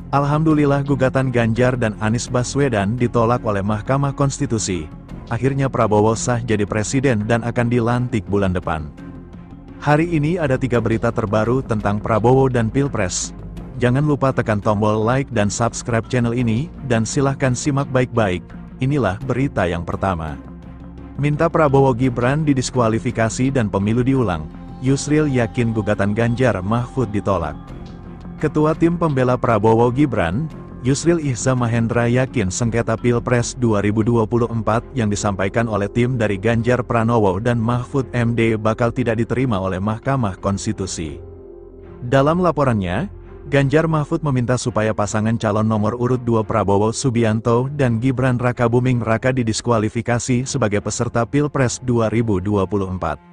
Alhamdulillah gugatan Ganjar dan Anies Baswedan ditolak oleh Mahkamah Konstitusi. Akhirnya Prabowo sah jadi presiden dan akan dilantik bulan depan. Hari ini ada 3 berita terbaru tentang Prabowo dan Pilpres. Jangan lupa tekan tombol like dan subscribe channel ini, dan silahkan simak baik-baik. Inilah berita yang pertama. Minta Prabowo Gibran didiskualifikasi dan pemilu diulang. Yusril yakin gugatan Ganjar Mahfud ditolak. Ketua Tim Pembela Prabowo Gibran, Yusril Ihza Mahendra yakin sengketa Pilpres 2024 yang disampaikan oleh tim dari Ganjar Pranowo dan Mahfud MD bakal tidak diterima oleh Mahkamah Konstitusi. Dalam laporannya, Ganjar Mahfud meminta supaya pasangan calon nomor urut 2 Prabowo Subianto dan Gibran Rakabuming Raka didiskualifikasi sebagai peserta Pilpres 2024.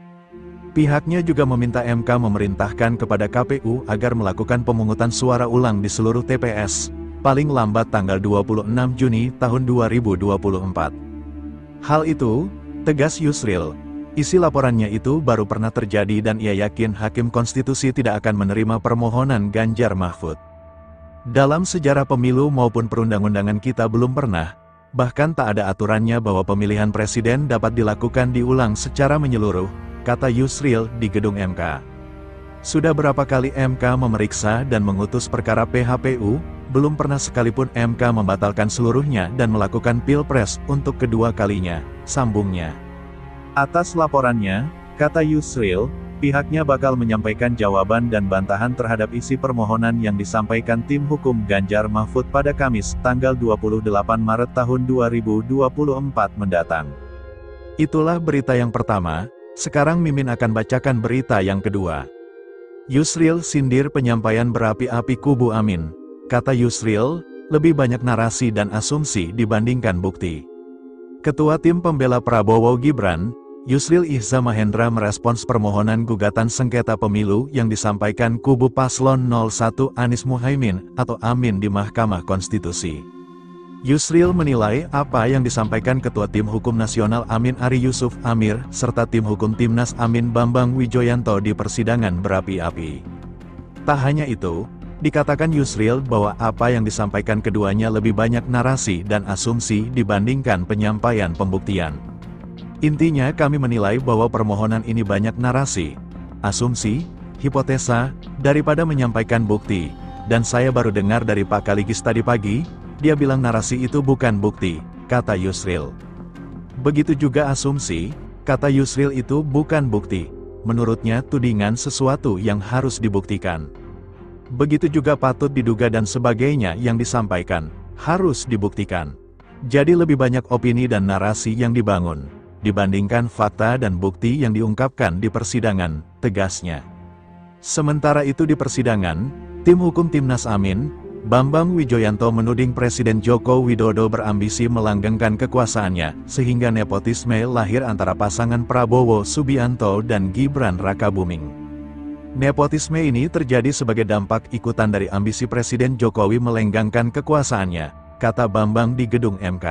Pihaknya juga meminta MK memerintahkan kepada KPU agar melakukan pemungutan suara ulang di seluruh TPS, paling lambat tanggal 26 Juni tahun 2024. Hal itu, tegas Yusril, isi laporannya itu baru pernah terjadi dan ia yakin Hakim Konstitusi tidak akan menerima permohonan Ganjar Mahfud. Dalam sejarah pemilu maupun perundang-undangan kita belum pernah, bahkan tak ada aturannya bahwa pemilihan presiden dapat dilakukan diulang secara menyeluruh, kata Yusril di gedung MK. Sudah berapa kali MK memeriksa dan mengutus perkara PHPU, belum pernah sekalipun MK membatalkan seluruhnya dan melakukan Pilpres untuk kedua kalinya, sambungnya. Atas laporannya, kata Yusril, pihaknya bakal menyampaikan jawaban dan bantahan terhadap isi permohonan yang disampaikan tim hukum Ganjar Mahfud pada Kamis, tanggal 28 Maret tahun 2024 mendatang. Itulah berita yang pertama. Sekarang Mimin akan bacakan berita yang kedua. Yusril sindir penyampaian berapi-api kubu Amin. Kata Yusril, lebih banyak narasi dan asumsi dibandingkan bukti. Ketua Tim Pembela Prabowo Gibran, Yusril Ihza Mahendra merespons permohonan gugatan sengketa pemilu yang disampaikan kubu Paslon 01 Anies Muhaimin atau Amin di Mahkamah Konstitusi. Yusril menilai apa yang disampaikan Ketua Tim Hukum Nasional Amin Ari Yusuf Amir, serta Tim Hukum Timnas Amin Bambang Wijoyanto di persidangan berapi-api. Tak hanya itu, dikatakan Yusril bahwa apa yang disampaikan keduanya lebih banyak narasi dan asumsi dibandingkan penyampaian pembuktian. Intinya kami menilai bahwa permohonan ini banyak narasi, asumsi, hipotesa, daripada menyampaikan bukti, dan saya baru dengar dari Pak Kaligis tadi pagi, dia bilang narasi itu bukan bukti, kata Yusril. Begitu juga asumsi, kata Yusril itu bukan bukti. Menurutnya tudingan sesuatu yang harus dibuktikan. Begitu juga patut diduga dan sebagainya yang disampaikan, harus dibuktikan. Jadi lebih banyak opini dan narasi yang dibangun, dibandingkan fakta dan bukti yang diungkapkan di persidangan, tegasnya. Sementara itu di persidangan, tim hukum Timnas Amin, Bambang Wijoyanto menuding Presiden Joko Widodo berambisi melanggengkan kekuasaannya, sehingga nepotisme lahir antara pasangan Prabowo Subianto dan Gibran Rakabuming. Nepotisme ini terjadi sebagai dampak ikutan dari ambisi Presiden Jokowi melenggangkan kekuasaannya, kata Bambang di gedung MK.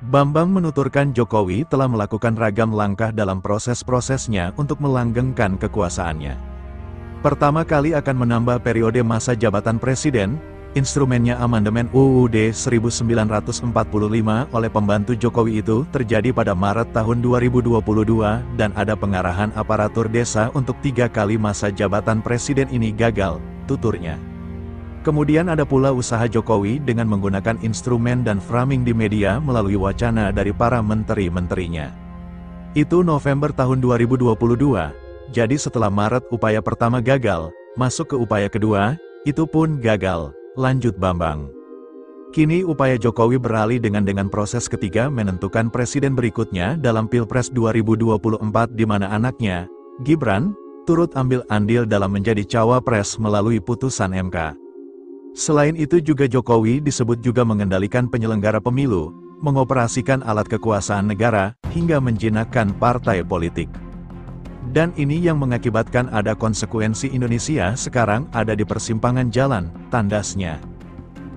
Bambang menuturkan Jokowi telah melakukan ragam langkah dalam proses-prosesnya untuk melanggengkan kekuasaannya. Pertama kali akan menambah periode masa jabatan presiden, instrumennya amandemen UUD 1945 oleh pembantu Jokowi itu terjadi pada Maret tahun 2022 dan ada pengarahan aparatur desa untuk 3 kali masa jabatan presiden ini gagal, tuturnya. Kemudian ada pula usaha Jokowi dengan menggunakan instrumen dan framing di media melalui wacana dari para menteri-menterinya. Itu November tahun 2022. Jadi setelah Maret upaya pertama gagal, masuk ke upaya kedua, itu pun gagal, lanjut Bambang. Kini upaya Jokowi beralih dengan proses ketiga menentukan presiden berikutnya dalam Pilpres 2024 di mana anaknya, Gibran, turut ambil andil dalam menjadi cawapres melalui putusan MK. Selain itu juga Jokowi disebut juga mengendalikan penyelenggara pemilu, mengoperasikan alat kekuasaan negara, hingga menjinakkan partai politik. Dan ini yang mengakibatkan ada konsekuensi Indonesia sekarang ada di persimpangan jalan, tandasnya.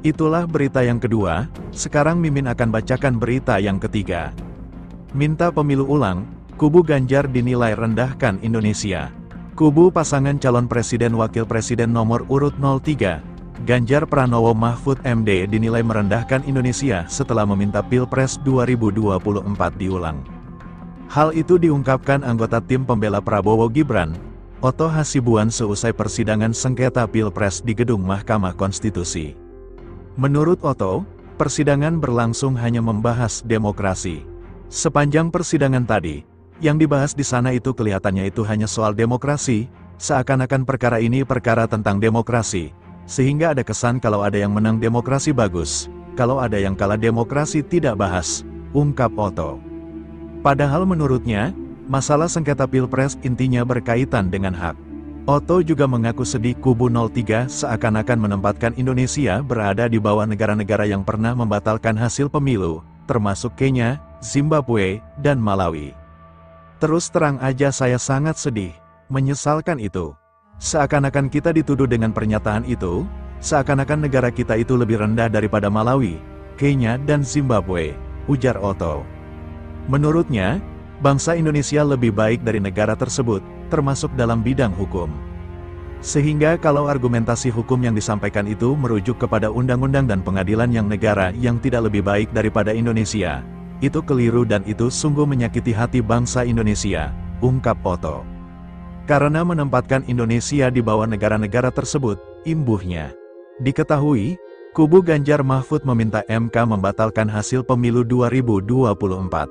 Itulah berita yang kedua, sekarang Mimin akan bacakan berita yang ketiga. Minta pemilu ulang, kubu Ganjar dinilai rendahkan Indonesia. Kubu pasangan calon presiden wakil presiden nomor urut 03, Ganjar Pranowo Mahfud MD dinilai merendahkan Indonesia setelah meminta Pilpres 2024 diulang. Hal itu diungkapkan anggota tim pembela Prabowo Gibran, Otto Hasibuan seusai persidangan sengketa Pilpres di gedung Mahkamah Konstitusi. Menurut Otto, persidangan berlangsung hanya membahas demokrasi. Sepanjang persidangan tadi, yang dibahas di sana itu kelihatannya itu hanya soal demokrasi, seakan-akan perkara ini perkara tentang demokrasi. Sehingga ada kesan kalau ada yang menang demokrasi bagus, kalau ada yang kalah demokrasi tidak bahas, ungkap Otto. Padahal menurutnya, masalah sengketa Pilpres intinya berkaitan dengan hak. Otto juga mengaku sedih kubu 03 seakan-akan menempatkan Indonesia berada di bawah negara-negara yang pernah membatalkan hasil pemilu, termasuk Kenya, Zimbabwe, dan Malawi. Terus terang aja saya sangat sedih, menyesalkan itu. Seakan-akan kita dituduh dengan pernyataan itu, seakan-akan negara kita itu lebih rendah daripada Malawi, Kenya dan Zimbabwe, ujar Otto. Menurutnya, bangsa Indonesia lebih baik dari negara tersebut, termasuk dalam bidang hukum. Sehingga kalau argumentasi hukum yang disampaikan itu merujuk kepada undang-undang dan pengadilan yang negara yang tidak lebih baik daripada Indonesia, itu keliru dan itu sungguh menyakiti hati bangsa Indonesia, ungkap Otto. Karena menempatkan Indonesia di bawah negara-negara tersebut, imbuhnya diketahui, kubu Ganjar Mahfud meminta MK membatalkan hasil pemilu 2024.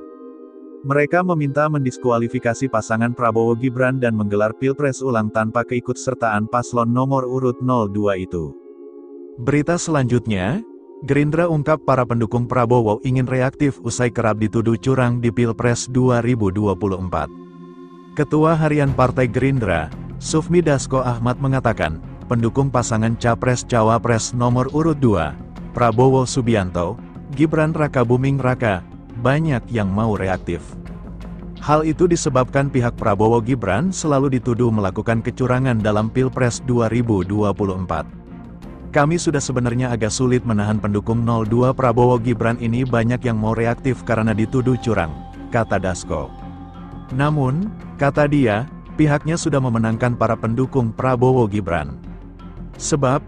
Mereka meminta mendiskualifikasi pasangan Prabowo Gibran dan menggelar Pilpres ulang tanpa keikutsertaan paslon nomor urut 02 itu. Berita selanjutnya, Gerindra ungkap para pendukung Prabowo ingin reaktif usai kerap dituduh curang di Pilpres 2024. Ketua Harian Partai Gerindra, Sufmi Dasko Ahmad mengatakan, pendukung pasangan Capres-Cawapres nomor urut 2, Prabowo Subianto, Gibran Rakabuming Raka, banyak yang mau reaktif. Hal itu disebabkan pihak Prabowo Gibran selalu dituduh melakukan kecurangan dalam Pilpres 2024. Kami sudah sebenarnya agak sulit menahan pendukung 02 Prabowo Gibran ini banyak yang mau reaktif karena dituduh curang, kata Dasko. Namun, kata dia, pihaknya sudah memenangkan para pendukung Prabowo Gibran. Sebab,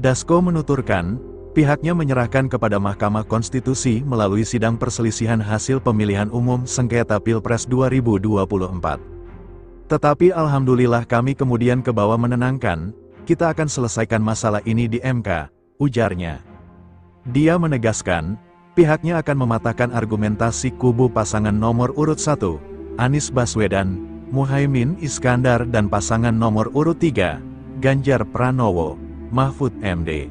Dasko menuturkan, pihaknya menyerahkan kepada Mahkamah Konstitusi melalui sidang perselisihan hasil pemilihan umum sengketa Pilpres 2024. Tetapi alhamdulillah kami kemudian ke bawah menenangkan, kita akan selesaikan masalah ini di MK, ujarnya. Dia menegaskan, pihaknya akan mematahkan argumentasi kubu pasangan nomor urut 1, Anies Baswedan, Muhaimin Iskandar dan pasangan nomor urut 3, Ganjar Pranowo, Mahfud MD.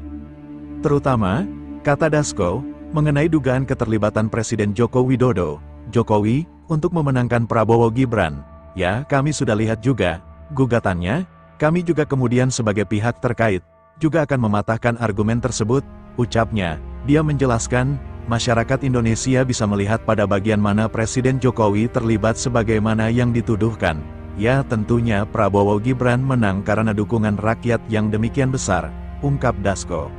Terutama, kata Dasko, mengenai dugaan keterlibatan Presiden Joko Widodo, Jokowi, untuk memenangkan Prabowo Gibran. Ya, kami sudah lihat juga, gugatannya, kami juga kemudian sebagai pihak terkait, juga akan mematahkan argumen tersebut, ucapnya. Dia menjelaskan, masyarakat Indonesia bisa melihat pada bagian mana Presiden Jokowi terlibat sebagaimana yang dituduhkan. Ya tentunya Prabowo Gibran menang karena dukungan rakyat yang demikian besar, ungkap Dasko.